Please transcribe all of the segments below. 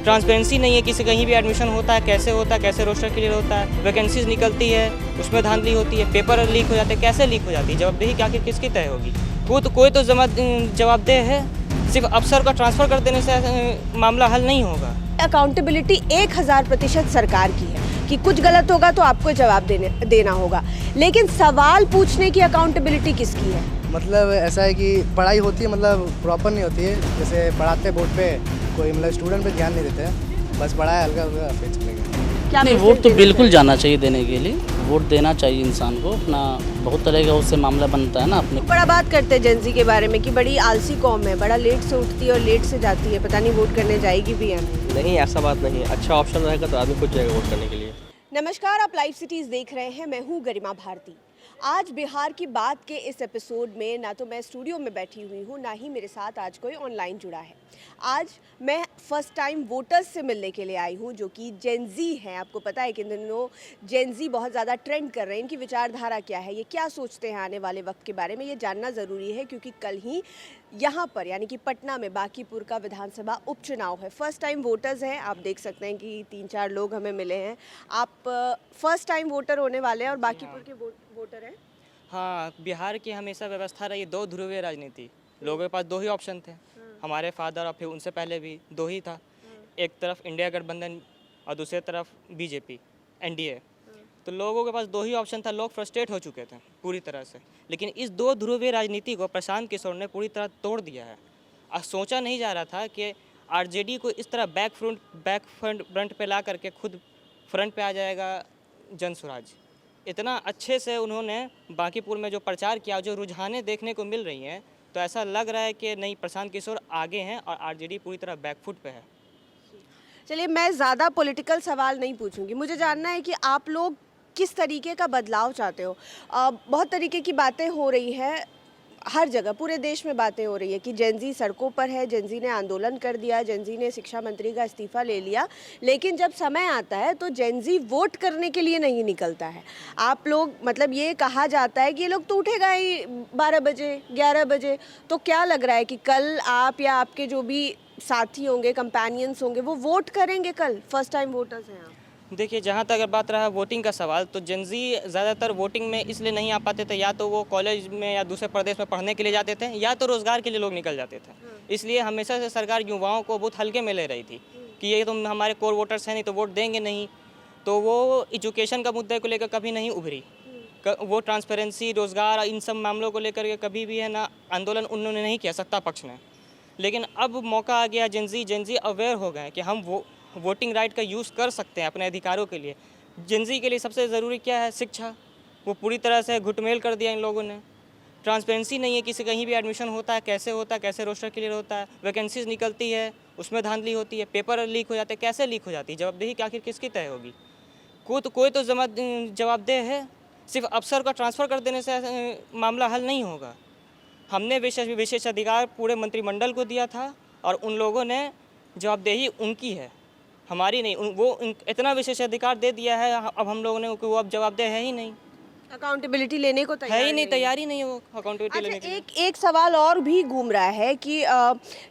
Transparency नहीं है, किसी कहीं भी एडमिशन होता है कैसे रोस्टर क्लियर होता है, वैकेंसीज निकलती है उसमें धांधली होती है, पेपर लीक हो जाते हैं, कैसे लीक हो जाती है, जवाबदेही क्या किसकी तय होगी? कोई तो जवाबदेह है, सिर्फ अफसर का ट्रांसफ़र कर देने से मामला हल नहीं होगा। अकाउंटेबिलिटी 1000% सरकार की है कि कुछ गलत होगा तो आपको जवाब देना होगा, लेकिन सवाल पूछने की अकाउंटेबिलिटी किसकी है? मतलब ऐसा है कि पढ़ाई होती है, मतलब प्रॉपर नहीं होती है। जैसे पढ़ाते बोर्ड पे कोई मतलब स्टूडेंट पे ध्यान नहीं देते हैं, बस पढ़ाया हल्का हल्का फिर चलेगा। क्या नहीं, वोट तो बिल्कुल जाना चाहिए देने के लिए, वोट देना चाहिए इंसान को। अपना बहुत तरह का उससे मामला बनता है ना अपने। बड़ा बात करते हैं जेंजी के बारे में कि बड़ी आलसी कौम है, बड़ा लेट से उठती है और लेट से जाती है, पता नहीं वोट करने जाएगी भी या नहीं। ऐसा बात नहीं है, अच्छा ऑप्शन रहेगा तो आदमी खुद जाएगा वोट करने के लिए। नमस्कार, आप लाइव सिटीज़ देख रहे हैं, मैं हूँ गरिमा भारती। आज बिहार की बात के इस एपिसोड में ना तो मैं स्टूडियो में बैठी हुई हूँ, ना ही मेरे साथ आज कोई ऑनलाइन जुड़ा है। आज मैं फर्स्ट टाइम वोटर्स से मिलने के लिए आई हूँ जो कि जेंजी हैं। आपको पता है कि इन दिनों जेंजी बहुत ज़्यादा ट्रेंड कर रहे हैं, इनकी विचारधारा क्या है, ये क्या सोचते हैं आने वाले वक्त के बारे में, ये जानना ज़रूरी है क्योंकि कल ही यहाँ पर यानी कि पटना में बांकीपुर का विधानसभा उपचुनाव है। फर्स्ट टाइम वोटर्स हैं, आप देख सकते हैं कि 3-4 लोग हमें मिले हैं। आप फर्स्ट टाइम वोटर होने वाले हैं और बांकीपुर के वोटर हैं? हाँ, बिहार की हमेशा व्यवस्था रही दो ध्रुवीय राजनीति। लोगों के पास दो ही ऑप्शन थे, हमारे फादर और फिर उनसे पहले भी दो ही था। एक तरफ इंडिया गठबंधन और दूसरी तरफ बीजेपी एनडीए। तो लोगों के पास दो ही ऑप्शन था, लोग फ्रस्ट्रेट हो चुके थे पूरी तरह से। लेकिन इस दो ध्रुवीय राजनीति को प्रशांत किशोर ने पूरी तरह तोड़ दिया है। और सोचा नहीं जा रहा था कि आरजेडी को इस तरह बैक फ्रंट पे ला करके खुद फ्रंट पे आ जाएगा जनसुराज। इतना अच्छे से उन्होंने बांकीपुर में जो प्रचार किया, जो रुझानें देखने को मिल रही हैं, तो ऐसा लग रहा है कि नहीं, प्रशांत किशोर आगे हैं और आरजेडी पूरी तरह बैकफुट पे है। चलिए, मैं ज़्यादा पॉलिटिकल सवाल नहीं पूछूंगी, मुझे जानना है कि आप लोग किस तरीके का बदलाव चाहते हो। बहुत तरीके की बातें हो रही हैं, हर जगह पूरे देश में बातें हो रही है कि जेंजी सड़कों पर है, जेंजी ने आंदोलन कर दिया, जेंजी ने शिक्षा मंत्री का इस्तीफा ले लिया, लेकिन जब समय आता है तो जेंजी वोट करने के लिए नहीं निकलता है। आप लोग मतलब ये कहा जाता है कि ये लोग तो उठेगा ही 12 बजे 11 बजे, तो क्या लग रहा है कि कल आप या आपके जो भी साथी होंगे, कंपेनियंस होंगे, वो वोट करेंगे कल? फर्स्ट टाइम वोटर्स हैं आप। देखिए, जहाँ तक अगर बात रहा वोटिंग का सवाल, तो जेंजी ज़्यादातर वोटिंग में इसलिए नहीं आ पाते थे, या तो वो कॉलेज में या दूसरे प्रदेश में पढ़ने के लिए जाते थे, या तो रोज़गार के लिए लोग निकल जाते थे। इसलिए हमेशा से सरकार युवाओं को बहुत हल्के में ले रही थी कि ये तो हमारे कोर वोटर्स हैं, नहीं तो वोट देंगे नहीं। तो वो एजुकेशन का मुद्दे को लेकर कभी नहीं उभरी, वो ट्रांसपेरेंसी, रोज़गार, इन सब मामलों को लेकर के कभी भी है ना आंदोलन उन्होंने नहीं किया, सत्ता पक्ष ने। लेकिन अब मौका आ गया, जेंजी अवेयर हो गए कि हम वोटिंग राइट का यूज़ कर सकते हैं अपने अधिकारों के लिए। जेंजी के लिए सबसे ज़रूरी क्या है? शिक्षा। वो पूरी तरह से घुटमेल कर दिया इन लोगों ने। ट्रांसपेरेंसी नहीं है, किसी कहीं भी एडमिशन होता है कैसे रोस्टर क्लियर होता है, वैकेंसीज निकलती है उसमें धांधली होती है, पेपर लीक हो जाते हैं, कैसे लीक हो जाती है, जवाबदेही क्या किसकी तय होगी? कोई तो जवाबदेह है, सिर्फ अफसर का ट्रांसफ़र कर देने से मामला हल नहीं होगा। हमने विशेष अधिकार पूरे मंत्रिमंडल को दिया था और उन लोगों ने जवाबदेही उनकी है, हमारी नहीं। वो इतना विशेष अधिकार दे दिया है, अब हम लोगों ने वो अब जवाबदेह है ही नहीं, अकाउंटेबिलिटी लेने को है ही नहीं, तैयारी नहीं है वो अकाउंटेबिलिटी लेने के लिए। एक सवाल और भी घूम रहा है कि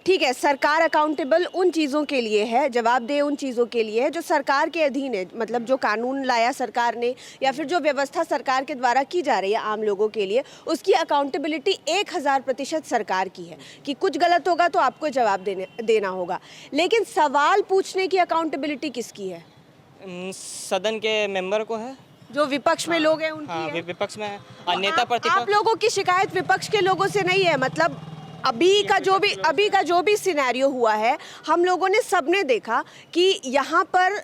ठीक है, सरकार अकाउंटेबल उन चीज़ों के लिए है, जवाबदेह उन चीज़ों के लिए है जो सरकार के अधीन है, मतलब जो कानून लाया सरकार ने या फिर जो व्यवस्था सरकार के द्वारा की जा रही है आम लोगों के लिए, उसकी अकाउंटेबिलिटी 1000% सरकार की है कि कुछ गलत होगा तो आपको जवाब देना होगा, लेकिन सवाल पूछने की अकाउंटेबिलिटी किसकी है? सदन के मेंबर को है, जो विपक्ष में लोग हैं उनकी है। विपक्ष में है और नेता प्रतिपक्ष। आप लोगों की शिकायत विपक्ष के लोगों से नहीं है, मतलब अभी का जो भी सिनेरियो हुआ है, हम लोगों ने सबने देखा कि यहाँ पर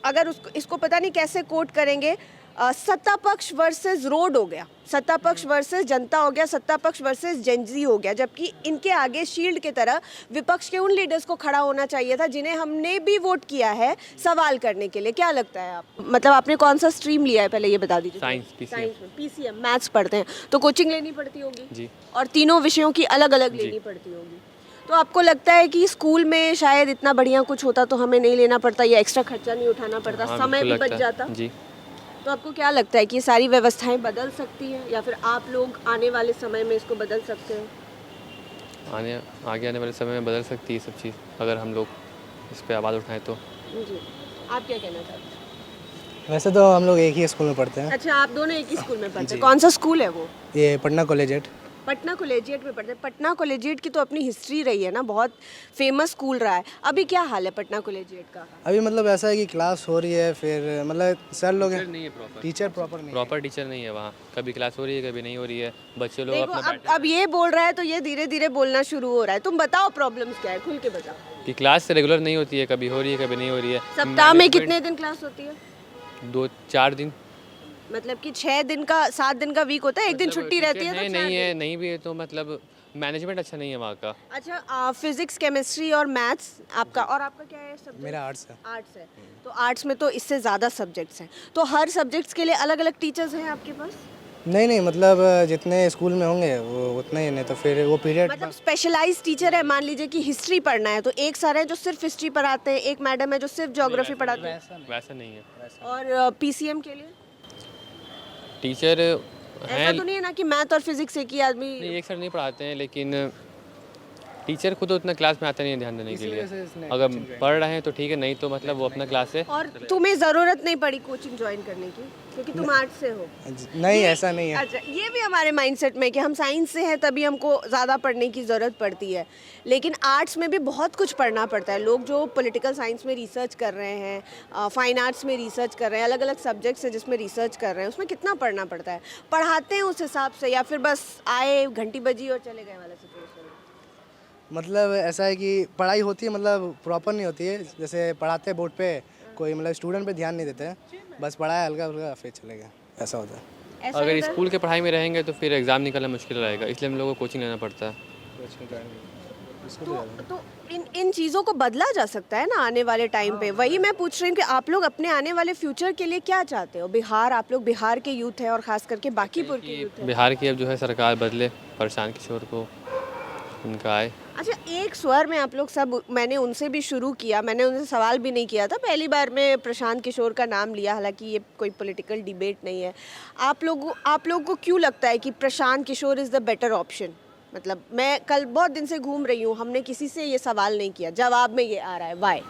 अगर इसको पता नहीं कैसे कोट करेंगे, सत्ता पक्ष वर्सेस रोड हो गया, सत्ता पक्ष वर्सेस जनता हो गया, सत्ता पक्ष वर्सेस जेंजी हो गया, जबकि इनके आगे शील्ड की तरह विपक्ष के उन लीडर्स को खड़ा होना चाहिए था जिन्हें हमने भी वोट किया है सवाल करने के लिए। क्या लगता है आप, मतलब आपने कौन सा स्ट्रीम लिया है पहले ये बता दीजिए? साइंस, पीसीएम, मैथ्स पढ़ते हैं तो कोचिंग लेनी पड़ती होगी जी, और तीनों विषयों की अलग अलग लेनी पड़ती होगी। तो आपको लगता है कि स्कूल में शायद इतना बढ़िया कुछ होता तो हमें नहीं लेना पड़ता, या एक्स्ट्रा खर्चा नहीं उठाना पड़ता, समय भी बच जाता जी? तो आपको क्या लगता है कि ये सारी व्यवस्थाएं बदल सकती हैं या फिर आप लोग आने वाले समय में इसको बदल सकते हैं? आगे आने वाले समय में बदल सकती है सब चीज़, अगर हम लोग इस पर आवाज़ उठाएं तो। जी, आप क्या कहना चाहते हैं? वैसे तो हम लोग एक ही स्कूल में पढ़ते हैं, अच्छा, आप दोनों एक ही स्कूल में पढ़ते हैं। कौन सा स्कूल है वो? ये पटना कॉलेजिएट। पटना कॉलेजिएट में पढ़ते हैं। पटना कॉलेजिएट की तो अपनी हिस्ट्री रही है ना, बहुत फेमस स्कूल रहा है। अभी क्या हाल है पटना कॉलेजिएट का? अभी मतलब ऐसा है कि क्लास हो रही है, फिर मतलब सर लोग हैं, नहीं है प्रॉपर, टीचर प्रॉपर नहीं है। प्रॉपर टीचर नहीं है वहाँ। कभी क्लास हो रही है, कभी नहीं हो रही है। बच्चे लोग देखो, अपना अब ये बोल रहा है तो ये धीरे धीरे बोलना शुरू हो रहा है। तुम बताओ प्रॉब्लम्स क्या है, खुल के बताओ। कि क्लास रेगुलर नहीं होती है, कभी हो रही है, कभी नहीं हो रही है। सप्ताह में कितने दिन क्लास होती है? 2-4 दिन। मतलब कि 6 दिन का, 7 दिन का वीक होता है, एक दिन छुट्टी रहती है तो 4 नहीं है, दिन। नहीं भी है तो मतलब मैनेजमेंट अच्छा नहीं है वहाँ का। अच्छा, फिजिक्स, केमिस्ट्री और मैथ्स आपका, और आपका क्या है सब्जेक्ट? मेरा आर्ट्स है। आर्ट्स है। तो आर्ट्स में तो इससे ज़्यादा सब्जेक्ट्स हैं, तो हर सब्जेक्ट्स के लिए अलग अलग टीचर्स हैं आपके पास? नहीं मतलब जितने स्कूल में होंगे वो उतने ही, नहीं तो फिर वो पीरियड। मतलब स्पेशलाइज टीचर है, मान लीजिए कि हिस्ट्री पढ़ना है तो एक सर है जो सिर्फ हिस्ट्री पढ़ाते हैं, एक मैडम है जो सिर्फ ज्योग्राफी पढ़ाते हैं, वैसा नहीं है। और पीसीएम के लिए टीचर ऐसा हैं, तो नहीं है ना कि मैथ और फिजिक्स एक ही आदमी? नहीं एक सर नहीं पढ़ाते हैं, लेकिन टीचर खुद उतना क्लास में आता नहीं है ध्यान देने के लिए। अगर पढ़ रहे हैं तो ठीक है, नहीं तो मतलब वो अपना क्लास है। और तुम्हें ज़रूरत नहीं पड़ी कोचिंग ज्वाइन करने की क्योंकि तुम आर्ट्स से हो? नहीं, ऐसा नहीं है। अच्छा, ये भी हमारे माइंडसेट में कि हम साइंस से हैं तभी हमको ज़्यादा पढ़ने की ज़रूरत पड़ती है, लेकिन आर्ट्स में भी बहुत कुछ पढ़ना पड़ता है। लोग जो पॉलिटिकल साइंस में रिसर्च कर रहे हैं, फाइन आर्ट्स में रिसर्च कर रहे हैं, अलग अलग सब्जेक्ट्स हैं जिसमें रिसर्च कर रहे हैं, उसमें कितना पढ़ना पड़ता है? पढ़ाते हैं उस हिसाब से या फिर बस आए, घंटी बजी और चले गए वाला सिचुएशन है? मतलब ऐसा है कि पढ़ाई होती है, मतलब प्रॉपर नहीं होती है। जैसे पढ़ाते हैं बोर्ड पे, कोई मतलब स्टूडेंट पे ध्यान नहीं देते हैं, बस पढ़ाया हल्का हल्का फिर चले गए, ऐसा होता है। ऐसा अगर होता है? स्कूल के पढ़ाई में रहेंगे तो फिर एग्ज़ाम निकलना मुश्किल रहेगा, इसलिए हम लोगों को कोचिंग लेना पड़ता है। तो इन चीज़ों को बदला जा सकता है ना आने वाले टाइम पे। वही मैं पूछ रही हूँ कि आप लोग अपने आने वाले फ्यूचर के लिए क्या चाहते हो? बिहार, आप लोग बिहार के यूथ है और खास करके बाकीपुर के यूथ है। बिहार की अब जो है सरकार बदले, प्रशांत किशोर को उनका आए। अच्छा, एक स्वर में आप लोग सब, मैंने उनसे भी शुरू किया, मैंने उनसे सवाल भी नहीं किया था, पहली बार में प्रशांत किशोर का नाम लिया, हालांकि ये कोई पॉलिटिकल डिबेट नहीं है। आप लोग को क्यों लगता है कि Prashant Kishor is the better option? मतलब मैं कल बहुत दिन से घूम रही हूँ, हमने किसी से ये सवाल नहीं किया, जवाब में ये आ रहा है, वाई?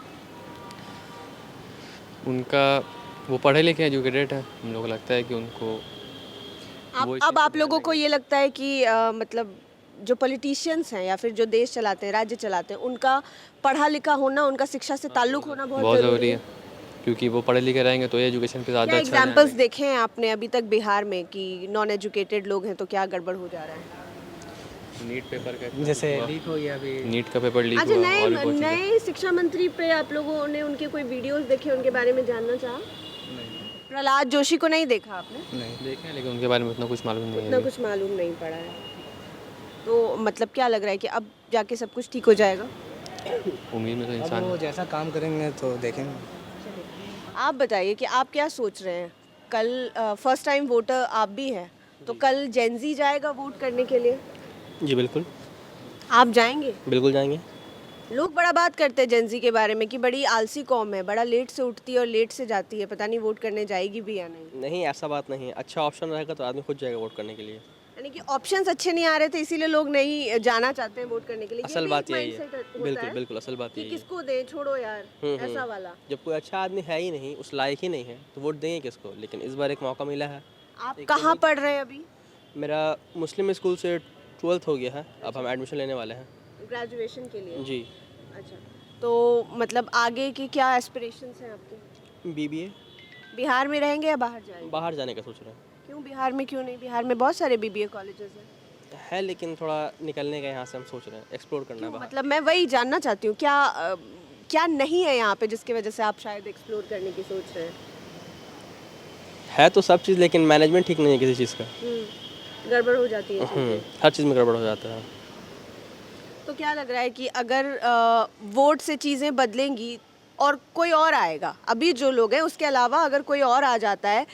उनका वो पढ़े लिखे एजुकेटेड है, हम लोग को लगता है कि उनको अब आप लोगों को ये लगता है कि मतलब जो पॉलिटिशियंस हैं या फिर जो देश चलाते हैं, राज्य चलाते हैं, उनका पढ़ा लिखा होना, उनका शिक्षा से ताल्लुक होना बहुत ज़रूरी है, क्योंकि वो पढ़े लिखे रहेंगे तो ये एजुकेशन पे ज़्यादा क्या अच्छा एग्जाम्पल्स देखे हैं आपने अभी तक बिहार में कि नॉन एजुकेटेड लोग हैं तो क्या गड़बड़ हो जा रहा है? नीट पेपर का जैसे लीक हो गया अभी। नीट का पेपर लीक अच्छा, हुआ और भी बहुत चीज़ें। नए शिक्षा मंत्री पे आप लोगों ने उनके कोई वीडियोस देखे, उनके बारे में जानना चाहा? प्रहलाद जोशी को नहीं देखा आपने? नहीं। देखे हैं, लेकिन उनके बारे में उतना कुछ मालूम नहीं इतना है। कुछ मालूम नहीं पड़ा है, तो मतलब क्या लग रहा है कि अब जाके सब कुछ ठीक हो जाएगा? उम्मीद में तो अब इंसान वो जैसा काम करेंगे तो देखेंगे। आप बताइए कि आप क्या सोच रहे हैं? कल फर्स्ट टाइम वोटर आप भी हैं, तो कल जेनजी जाएगा वोट करने के लिए? जी बिल्कुल, आप जाएंगे? बिल्कुल जाएंगे। लोग बड़ा बात करते हैं जेनजी के बारे में कि बड़ी आलसी कौम है, बड़ा लेट से उठती है और लेट से जाती है, पता नहीं वोट करने जाएगी भी या नहीं। नहीं, ऐसा बात नहीं है। अच्छा ऑप्शन रहेगा तो आदमी खुद जाएगा वोट करने के लिए। यानी कि ऑप्शंस अच्छे नहीं आ रहे थे इसीलिए लोग नहीं जाना चाहते हैं वोट करने के लिए। असल भी बात एक यही है। mindset होता बिल्कुल है बिल्कुल, असल बात कि यही है। किसको दें, छोड़ो यार, ऐसा वाला। जब कोई अच्छा आदमी है ही नहीं, उस लायक ही नहीं है, तो वोट देंगे किसको? लेकिन इस बार एक मौका मिला है। आप कहाँ पढ़ रहे हैं अभी? मेरा मुस्लिम स्कूल से 12th हो गया है, अब हम एडमिशन लेने वाले हैं। ग्रेजुएशन के लिए? जी। अच्छा, तो मतलब आगे की क्या एस्पिरेशंस हैं आपके? BBA। बिहार में रहेंगे या बाहर जाएंगे? बाहर जाने का सोच रहे हैं। क्यों बिहार में, क्यों नहीं? बिहार में बहुत सारे BBA कॉलेजेस हैं। है, लेकिन थोड़ा निकलने का यहाँ से हम सोच रहे हैं, एक्सप्लोर करना है बाहर। मतलब मैं वही जानना चाहती हूँ, क्या नहीं है यहाँ पे जिसकी वजह से आप शायद एक्सप्लोर करने की सोच रहे हैं? है तो सब चीज़, लेकिन मैनेजमेंट ठीक नहीं है किसी चीज़ का। गड़बड़ हो जाती है चीज़ें। हर चीज़ में गड़बड़ हो जाता है। तो क्या लग रहा है कि अगर वोट से चीज़ें बदलेंगी और कोई और आएगा, अभी जो लोग हैं उसके अलावा अगर कोई और आ जाता है,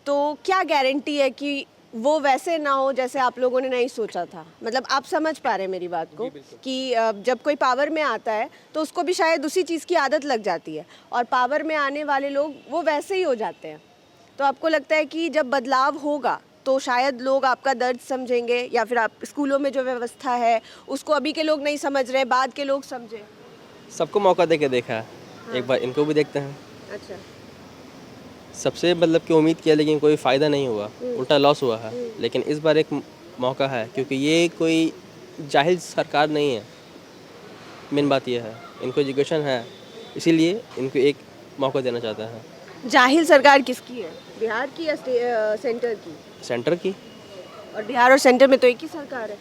तो क्या गारंटी है कि वो वैसे ना हो जैसे आप लोगों ने नहीं सोचा था? मतलब आप समझ पा रहे हैं मेरी बात को कि जब कोई पावर में आता है तो उसको भी शायद उसी चीज़ की आदत लग जाती है और पावर में आने वाले लोग वो वैसे ही हो जाते हैं। तो आपको लगता है कि जब बदलाव होगा तो शायद लोग आपका दर्द समझेंगे, या फिर आप स्कूलों में जो व्यवस्था है उसको अभी के लोग नहीं समझ रहे, बाद के लोग समझे? सबको मौका दे के देखा है, एक बार इनको भी देखते हैं। अच्छा। सबसे मतलब कि उम्मीद किया लेकिन कोई फ़ायदा नहीं हुआ, उल्टा लॉस हुआ है। लेकिन इस बार एक मौका है क्योंकि ये कोई जाहिल सरकार नहीं है, मेन बात यह है। इनको एजुकेशन है, इसीलिए इनको एक मौका देना चाहता है। जाहिल सरकार किसकी है, बिहार की या सेंटर की? सेंटर की, और बिहार और सेंटर में तो एक ही सरकार है,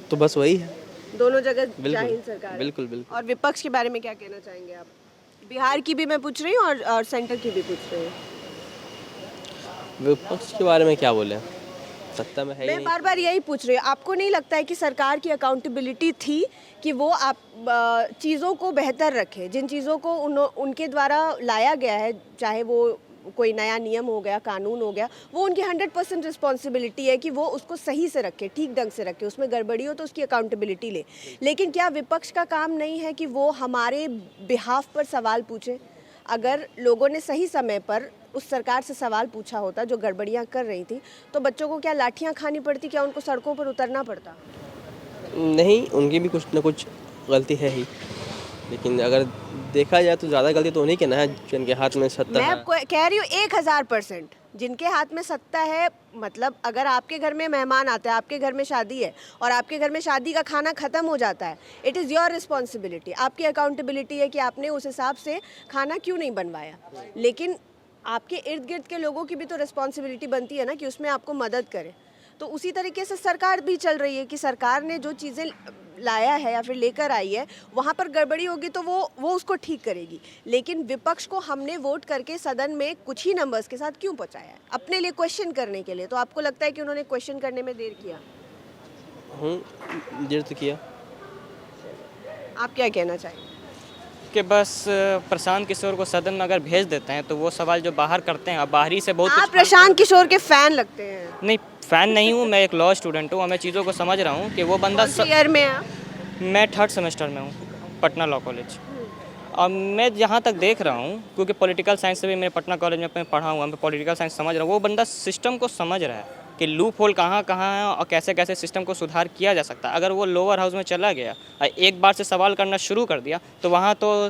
तो बस वही है। दोनों जगह बिल्कुल, जाहिल सरकार है। बिल्कुल, बिल्कुल। और विपक्ष के बारे में क्या कहना चाहेंगे आप? बिहार की भी मैं पूछ रही हूँ और सेंटर की भी पूछ रही हूँ। विपक्ष के बारे में क्या बोले, सत्ता में है ही मैं नहीं। बार बार यही पूछ रही हूँ, आपको नहीं लगता है कि सरकार की अकाउंटेबिलिटी थी कि वो आप चीज़ों को बेहतर रखे, जिन चीज़ों को उनके द्वारा लाया गया है, चाहे वो कोई नया नियम हो गया, कानून हो गया, वो उनकी 100% रिस्पॉन्सिबिलिटी है कि वो उसको सही से रखे, ठीक ढंग से रखे, उसमें गड़बड़ी हो तो उसकी अकाउंटेबिलिटी ले। लेकिन क्या विपक्ष का काम नहीं है कि वो हमारे बिहाफ पर सवाल पूछे? अगर लोगों ने सही समय पर उस सरकार से सवाल पूछा होता जो गड़बड़ियाँ कर रही थी, तो बच्चों को क्या लाठियाँ खानी पड़ती, क्या उनको सड़कों पर उतरना पड़ता? नहीं, उनकी भी कुछ ना कुछ गलती है ही, लेकिन अगर देखा जाए तो ज़्यादा गलती तो उन्हीं के ना है जिनके हाथ में सत्ता मैं है। आपको कह रही हूँ 1000% जिनके हाथ में सत्ता है। मतलब अगर आपके घर में मेहमान आते हैं, आपके घर में शादी है और आपके घर में शादी का खाना ख़त्म हो जाता है, इट इज़ योर रिस्पॉन्सिबिलिटी, आपकी अकाउंटेबिलिटी है कि आपने उस हिसाब से खाना क्यों नहीं बनवाया। लेकिन आपके इर्द गिर्द के लोगों की भी तो रिस्पॉन्सिबिलिटी बनती है ना कि उसमें आपको मदद करे। तो उसी तरीके से सरकार भी चल रही है कि सरकार ने जो चीज़ें लाया है या फिर लेकर आई है, वहाँ पर गड़बड़ी होगी तो वो उसको ठीक करेगी। लेकिन विपक्ष को हमने वोट करके सदन में कुछ ही नंबर्स के साथ क्यों पहुँचाया है? अपने लिए क्वेश्चन करने के लिए। तो आपको लगता है कि उन्होंने क्वेश्चन करने में देर किया? देर तो किया। आप क्या कहना चाहेंगे? कि बस प्रशांत किशोर को सदन में अगर भेज देते हैं तो वो सवाल जो बाहर करते हैं, अब बाहरी से बहुत आप प्रशांत किशोर के फैन लगते हैं। नहीं, फ़ैन नहीं हूँ, मैं एक लॉ स्टूडेंट हूँ और मैं चीज़ों को समझ रहा हूँ कि वो बंदा कौन से ईयर में हैं आप? मैं 3rd सेमेस्टर में हूँ, पटना लॉ कॉलेज। और मैं जहाँ तक देख रहा हूँ, क्योंकि पॉलिटिकल साइंस से भी मैं पटना कॉलेज में पढ़ा हुआ, मैं पॉलिटिकल साइंस समझ रहा हूँ, वो बंदा सिस्टम को समझ रहा है कि लूप होल कहाँ कहाँ है और कैसे कैसे सिस्टम को सुधार किया जा सकता है। अगर वो लोअर हाउस में चला गया और एक बार से सवाल करना शुरू कर दिया तो वहाँ तो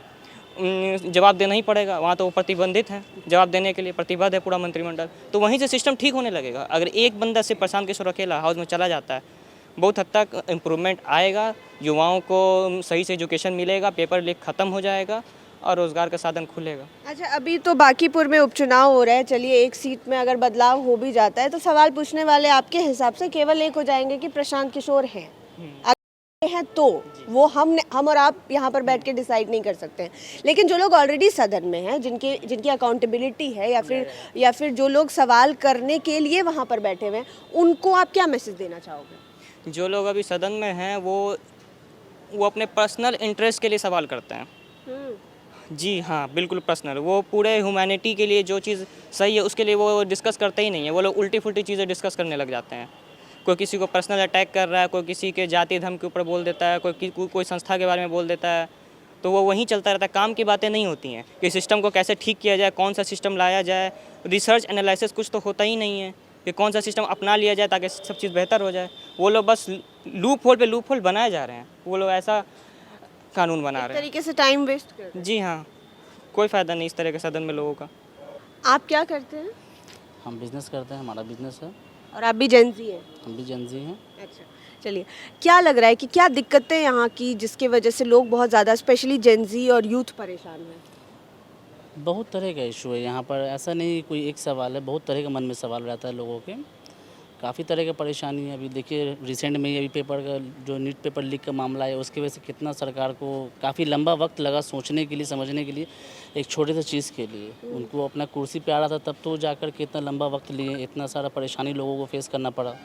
जवाब देना ही पड़ेगा, वहाँ तो वो प्रतिबंधित है, जवाब देने के लिए प्रतिबद्ध है पूरा मंत्रिमंडल। तो वहीं से सिस्टम ठीक होने लगेगा। अगर एक बंदा से प्रशांत किशोर अकेला हाउस में चला जाता है, बहुत हद तक इम्प्रूवमेंट आएगा, युवाओं को सही से एजुकेशन मिलेगा, पेपर लीक ख़त्म हो जाएगा और रोज़गार का साधन खुलेगा। अच्छा, अभी तो बांकीपुर में उपचुनाव हो रहा है, चलिए एक सीट में अगर बदलाव हो भी जाता है तो सवाल पूछने वाले आपके हिसाब से केवल एक हो जाएंगे कि प्रशांत किशोर हैं। अगर हैं तो वो हम और आप यहाँ पर बैठ के डिसाइड नहीं कर सकते हैं। लेकिन जो लोग ऑलरेडी सदन में हैं, जिनकी अकाउंटेबिलिटी है या फिर जो लोग सवाल करने के लिए वहाँ पर बैठे हुए हैं, उनको आप क्या मैसेज देना चाहोगे? जो लोग अभी सदन में हैं वो अपने पर्सनल इंटरेस्ट के लिए सवाल करते हैं। जी हाँ, बिल्कुल पर्सनल। वो पूरे ह्यूमैनिटी के लिए जो चीज़ सही है उसके लिए वो डिस्कस करते ही नहीं है। वो लोग उल्टी फुल्टी चीज़ें डिस्कस करने लग जाते हैं। कोई किसी को पर्सनल अटैक कर रहा है, कोई किसी के जाति धर्म के ऊपर बोल देता है, कोई संस्था के बारे में बोल देता है, तो वो वहीं चलता रहता है। काम की बातें नहीं होती हैं कि सिस्टम को कैसे ठीक किया जाए, कौन सा सिस्टम लाया जाए, रिसर्च एनालिसिस कुछ तो होता ही नहीं है कि कौन सा सिस्टम अपना लिया जाए ताकि सब चीज़ बेहतर हो जाए। वो लोग बस लूप होल पे लूप होल बनाए जा रहे हैं। वो लोग ऐसा कानून बना रहे हैं। तरीके से टाइम वेस्ट कर रहे हैं। जी हाँ, कोई फ़ायदा नहीं इस तरह के सदन में लोगों का। आप क्या करते हैं? हम बिज़नेस करते हैं, हमारा बिज़नेस है। और आप भी जेनजी हैं? हम भी जेनजी हैं। अच्छा, चलिए, क्या लग रहा है कि क्या दिक्कतें यहाँ की जिसकी वजह से लोग बहुत ज़्यादा स्पेशली जेनजी और यूथ परेशान हैं? बहुत तरह का इशू है यहाँ पर, ऐसा नहीं कोई एक सवाल है, बहुत तरह का मन में सवाल रहता है लोगों के। काफ़ी तरह की परेशानी है। अभी देखिए रिसेंट में ही अभी पेपर का जो नीट पेपर लीक का मामला है, उसकी वजह से कितना सरकार को काफ़ी लंबा वक्त लगा सोचने के लिए, समझने के लिए, एक छोटे से चीज़ के लिए। उनको अपना कुर्सी पे आ रहा था तब तो जाकर के इतना लंबा वक्त लिए, इतना सारा परेशानी लोगों को फेस करना पड़ा।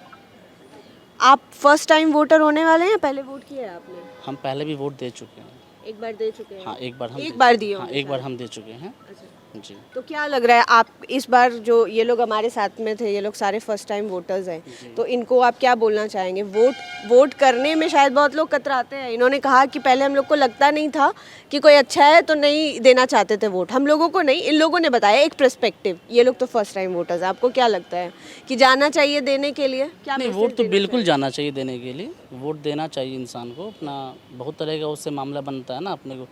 आप फर्स्ट टाइम वोटर होने वाले हैं? पहले वोट किया है आपने? हम पहले भी वोट दे चुके हैं। एक बार दे चुके हैं? हाँ, एक बार दिए हाँ, होंगे एक बार शायद। हम दे चुके हैं। अच्छा, जी। तो क्या लग रहा है आप इस बार जो ये लोग हमारे साथ में थे, ये लोग सारे फर्स्ट टाइम वोटर्स हैं, तो इनको आप क्या बोलना चाहेंगे? वोट करने में शायद बहुत लोग कतराते हैं। इन्होंने कहा कि पहले हम लोग को लगता नहीं था कि कोई अच्छा है तो नहीं देना चाहते थे वोट। हम लोगों को नहीं, इन लोगों ने बताया एक पर्सपेक्टिव। ये लोग तो फर्स्ट टाइम वोटर्स हैं। आपको क्या लगता है कि जाना चाहिए देने के लिए? क्या नहीं, मैसेज वोट तो देना बिल्कुल जाना चाहिए देने के लिए। वोट देना चाहिए इंसान को। अपना बहुत तरह का उससे मामला बनता है ना अपने को,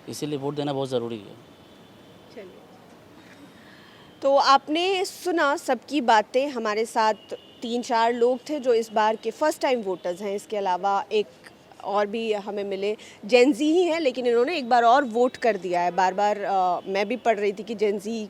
इसीलिए वोट देना बहुत ज़रूरी है। चलिए, तो आपने सुना सबकी बातें। हमारे साथ 3-4 लोग थे जो इस बार के फर्स्ट टाइम वोटर्स हैं। इसके अलावा एक और भी हमें मिले, जेनजी ही हैं, लेकिन इन्होंने एक बार और वोट कर दिया है। बार बार मैं भी पढ़ रही थी कि जेनजी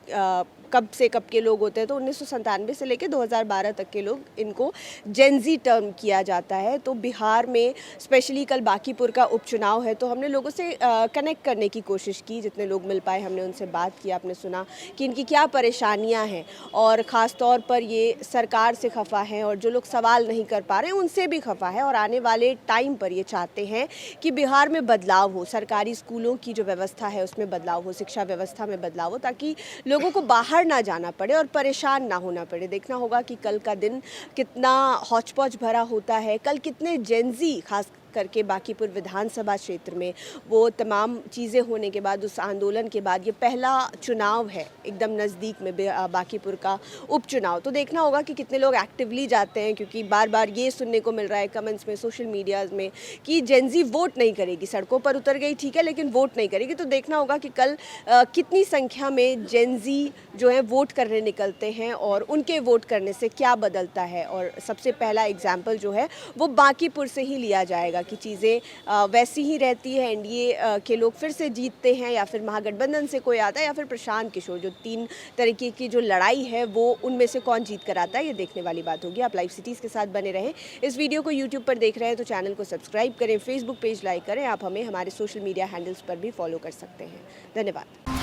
कब से कब के लोग होते हैं, तो 1997 से लेकर 2012 तक के लोग, इनको जेनजी टर्म किया जाता है। तो बिहार में स्पेशली कल बांकीपुर का उपचुनाव है, तो हमने लोगों से कनेक्ट करने की कोशिश की। जितने लोग मिल पाए हमने उनसे बात की। आपने सुना कि इनकी क्या परेशानियां हैं, और ख़ास तौर पर ये सरकार से खफा हैं, और जो लोग सवाल नहीं कर पा रहे हैं उनसे भी खफा है। और आने वाले टाइम पर ये चाहते हैं कि बिहार में बदलाव हो, सरकारी स्कूलों की जो व्यवस्था है उसमें बदलाव हो, शिक्षा व्यवस्था में बदलाव हो, ताकि लोगों को बाहर ना जाना पड़े और परेशान ना होना पड़े। देखना होगा कि कल का दिन कितना हौच-पौच भरा होता है, कल कितने जेनजी खास करके बांकीपुर विधानसभा क्षेत्र में, वो तमाम चीज़ें होने के बाद, उस आंदोलन के बाद ये पहला चुनाव है एकदम नज़दीक में बांकीपुर का उपचुनाव। तो देखना होगा कि कितने लोग एक्टिवली जाते हैं, क्योंकि बार बार ये सुनने को मिल रहा है कमेंट्स में, सोशल मीडिया में, कि जेनजी वोट नहीं करेगी। सड़कों पर उतर गई ठीक है, लेकिन वोट नहीं करेगी। तो देखना होगा कि कल कितनी संख्या में जेनजी जो है वोट करने निकलते हैं और उनके वोट करने से क्या बदलता है। और सबसे पहला एग्जाम्पल जो है वो बांकीपुर से ही लिया जाएगा कि चीज़ें वैसी ही रहती है, एनडीए के लोग फिर से जीतते हैं, या फिर महागठबंधन से कोई आता है, या फिर प्रशांत किशोर। जो 3 तरीके की जो लड़ाई है वो उनमें से कौन जीत कर आता है, ये देखने वाली बात होगी। आप लाइव सिटीज़ के साथ बने रहें। इस वीडियो को यूट्यूब पर देख रहे हैं तो चैनल को सब्सक्राइब करें, फेसबुक पेज लाइक करें। आप हमें हमारे सोशल मीडिया हैंडल्स पर भी फॉलो कर सकते हैं। धन्यवाद।